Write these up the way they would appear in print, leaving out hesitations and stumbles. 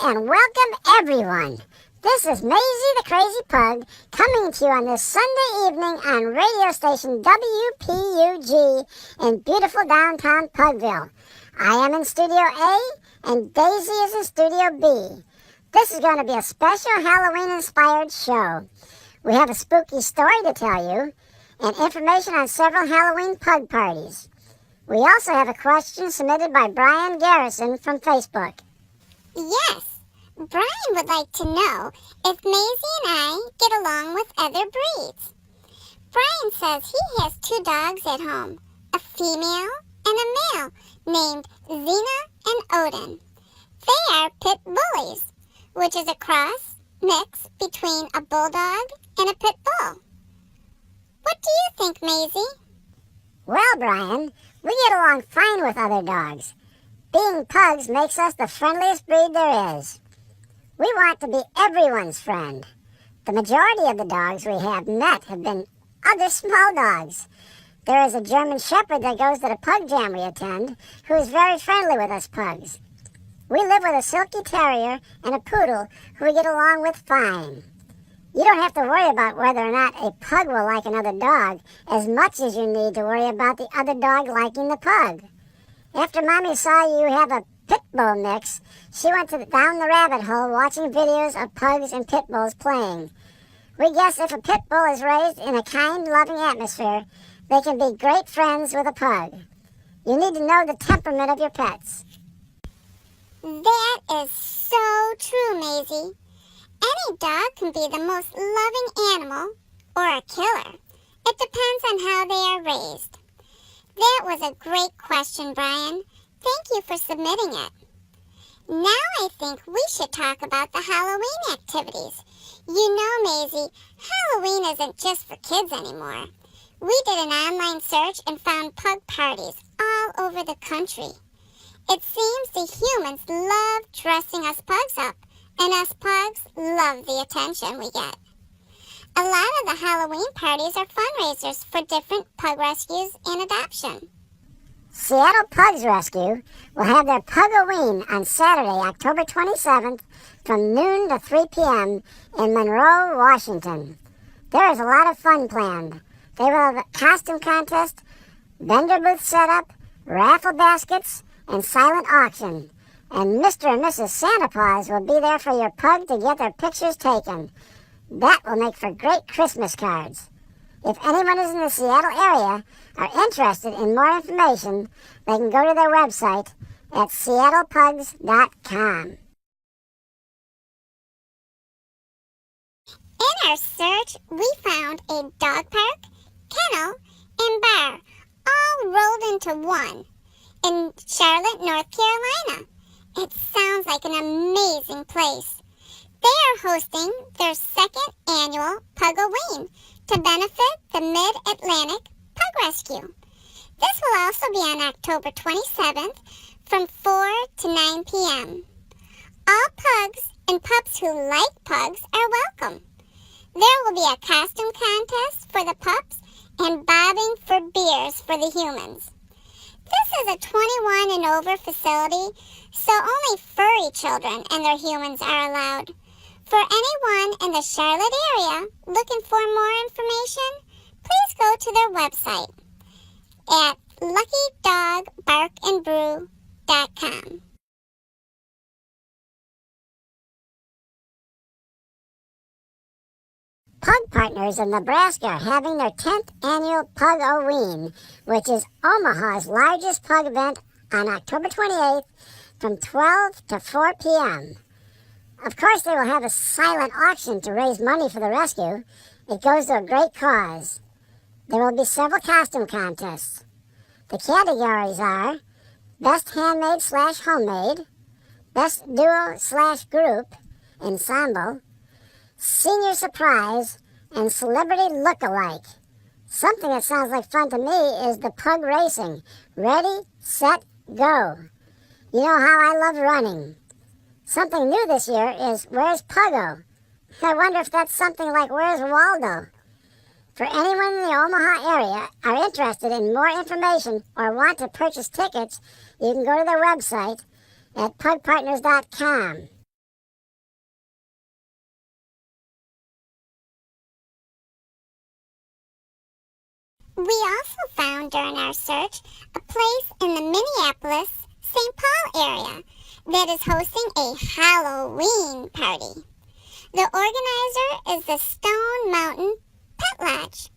and welcome everyone. This is Maisie the Crazy Pug coming to you on this Sunday evening on radio station WPUG in beautiful downtown Pugville. I am in Studio A and Daisy is in Studio B. This is going to be a special Halloween-inspired show. We have a spooky story to tell you and information on several Halloween pug parties. We also have a question submitted by Brian Garrison from Facebook. Yes, Brian would like to know if Maisie and I get along with other breeds. Brian says he has 2 dogs at home, a female and a male, named Xena and Odin. They are pit bullies, which is a cross mix between a bulldog and a pit bull. What do you think, Maisie? Well, Brian, we get along fine with other dogs. Being pugs makes us the friendliest breed there is. We want to be everyone's friend. The majority of the dogs we have met have been other small dogs. There is a German Shepherd that goes to the pug jam we attend, who is very friendly with us pugs. We live with a Silky Terrier and a Poodle who we get along with fine. You don't have to worry about whether or not a pug will like another dog as much as you need to worry about the other dog liking the pug. After Mommy saw you have a pit bull mix, she went down the rabbit hole watching videos of pugs and pit bulls playing. We guess if a pit bull is raised in a kind, loving atmosphere, they can be great friends with a pug. You need to know the temperament of your pets. That is so true, Maisie. Any dog can be the most loving animal or a killer. It depends on how they are raised. That was a great question, Brian. Thank you for submitting it. Now I think we should talk about the Halloween activities. You know, Maisie, Halloween isn't just for kids anymore. We did an online search and found pug parties all over the country. It seems the humans love dressing us pugs up, and us pugs love the attention we get. A lot of the Halloween parties are fundraisers for different pug rescues and adoption. Seattle Pugs Rescue will have their Pug-A-Ween on Saturday, October 27th from noon to 3 p.m. in Monroe, Washington. There is a lot of fun planned. They will have a costume contest, vendor booth setup, raffle baskets, and silent auction. And Mr. and Mrs. Santa Claus will be there for your pug to get their pictures taken. That will make for great Christmas cards. If anyone is in the Seattle area are interested in more information, they can go to their website at seattlepugs.com. In our search, we found a dog park, kennel, and bar all rolled into one in Charlotte, North Carolina. It sounds like an amazing place. They are hosting their 2nd annual Pug-A-Ween to benefit the Mid-Atlantic Pug Rescue. This will also be on October 27th from 4 to 9 p.m. All pugs and pups who like pugs are welcome. There will be a costume contest for the pups and bobbing for beers for the humans. This is a 21 and over facility, so only furry children and their humans are allowed. For anyone in the Charlotte area looking for more information, please go to their website at luckydogbarkandbrew.com. Pug Partners of Nebraska are having their 10th annual Pug-A-Ween, which is Omaha's largest pug event on October 28th from 12 to 4 p.m. Of course, they will have a silent auction to raise money for the rescue. It goes to a great cause. There will be several costume contests. The categories are Best Handmade/Homemade, Best Duo/Group Ensemble, Senior Surprise, and Celebrity Look-alike. Something that sounds like fun to me is the pug racing. Ready, set, go. You know how I love running. Something new this year is Where's Puggo? I wonder if that's something like Where's Waldo? For anyone in the Omaha area are interested in more information or want to purchase tickets, you can go to their website at pugpartners.com. We also found during our search a place in the Minneapolis, St. Paul area that is hosting a Halloween party. The organizer is the Stone Mountain Pet Lodge.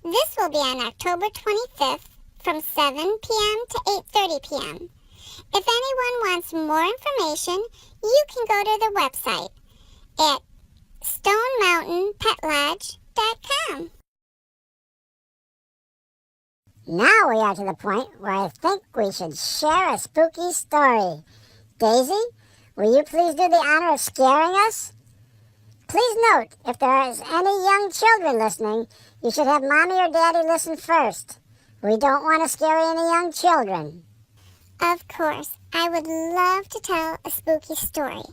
This will be on October 25th from 7 p.m. to 8:30 p.m. If anyone wants more information, you can go to the website at stonemountainpetlodge.com. Now we are to the point where I think we should share a spooky story. Daisy, will you please do the honor of scaring us? Please note, if there is any young children listening, you should have Mommy or Daddy listen first. We don't want to scare any young children. Of course, I would love to tell a spooky story.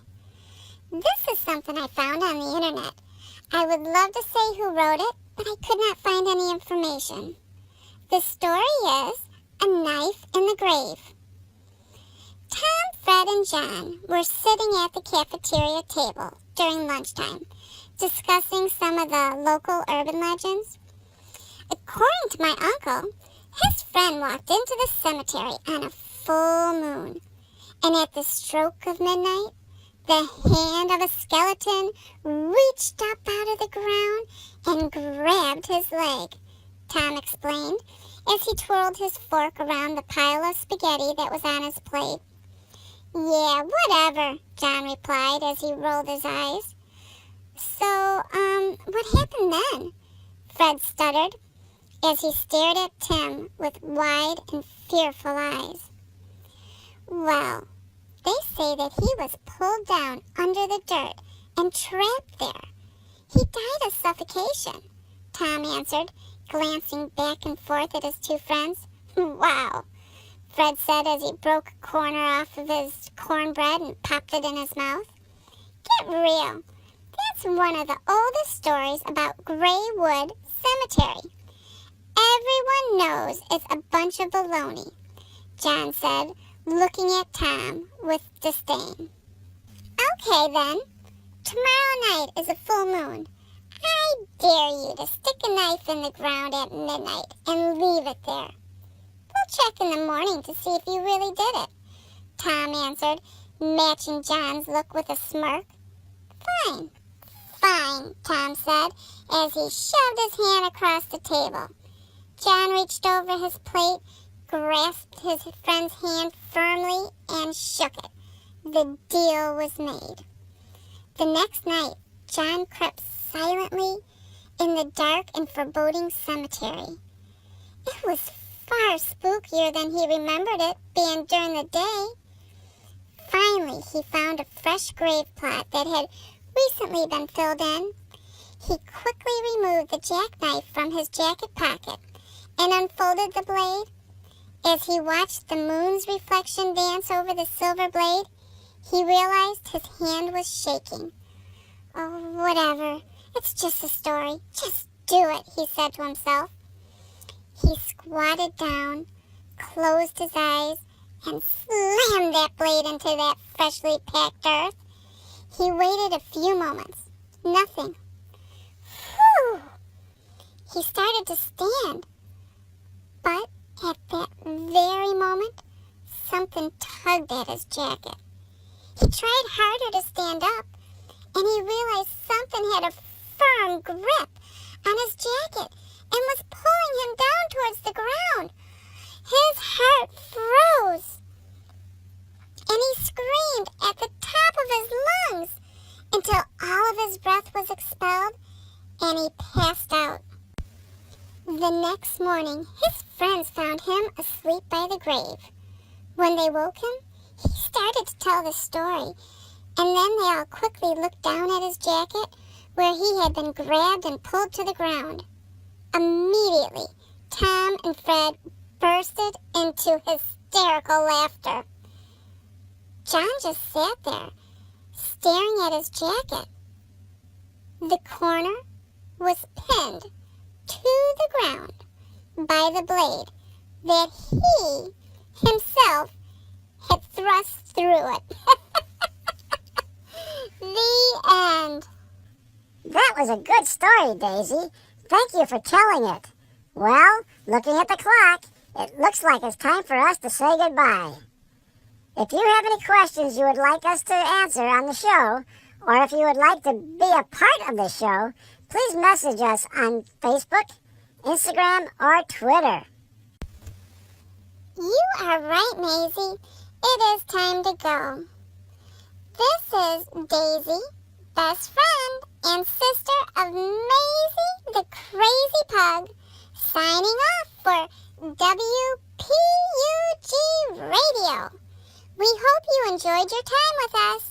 This is something I found on the internet. I would love to say who wrote it, but I could not find any information. The story is A Knife in the Grave. Tom, Fred, and John were sitting at the cafeteria table during lunchtime, discussing some of the local urban legends. According to my uncle, his friend walked into the cemetery on a full moon, and at the stroke of midnight, the hand of a skeleton reached up out of the ground and grabbed his leg, Tom explained as he twirled his fork around the pile of spaghetti that was on his plate. Yeah, whatever, John replied as he rolled his eyes. So, what happened then? Fred stuttered as he stared at Tim with wide and fearful eyes. Well, they say that he was pulled down under the dirt and trapped there. He died of suffocation, Tom answered, glancing back and forth at his two friends. Wow, Fred said as he broke a corner off of his cornbread and popped it in his mouth. Get real. That's one of the oldest stories about Graywood Cemetery. Everyone knows it's a bunch of baloney, John said, looking at Tom with disdain. Okay then, tomorrow night is a full moon. I dare you to stick a knife in the ground at midnight and leave it there. We'll check in the morning to see if you really did it, Tom answered, matching John's look with a smirk. Fine, Tom said as he shoved his hand across the table. John reached over his plate, grasped his friend's hand firmly, and shook it. The deal was made. The next night, John crept silently in the dark and foreboding cemetery. It was far spookier than he remembered it being during the day. Finally, he found a fresh grave plot that had recently been filled in. He quickly removed the jackknife from his jacket pocket and unfolded the blade. As he watched the moon's reflection dance over the silver blade, he realized his hand was shaking. Oh, whatever. It's just a story. Just do it, he said to himself. He squatted down, closed his eyes, and slammed that blade into that freshly packed earth. He waited a few moments. Nothing. Whew! He started to stand. But at that very moment, something tugged at his jacket. He tried harder to stand up, and he realized something had a firm grip on his jacket and was pulling him down towards the ground. His heart froze, and he screamed at the top of his lungs until all of his breath was expelled, and he passed out. The next morning, his friends found him asleep by the grave. When they woke him, he started to tell the story, and then they all quickly looked down at his jacket where he had been grabbed and pulled to the ground. Immediately, Tom and Fred bursted into hysterical laughter. John just sat there, staring at his jacket. The corner was pinned to the ground by the blade that he himself had thrust through it. The end. That was a good story, Daisy. Thank you for telling it. Well, looking at the clock, it looks like it's time for us to say goodbye. If you have any questions you would like us to answer on the show, or if you would like to be a part of the show, please message us on Facebook, Instagram, or Twitter. You are right, Maisie. It is time to go. This is Daisy, best friend and sister of Maisie the Crazy Pug, signing off for WPUG Radio. We hope you enjoyed your time with us.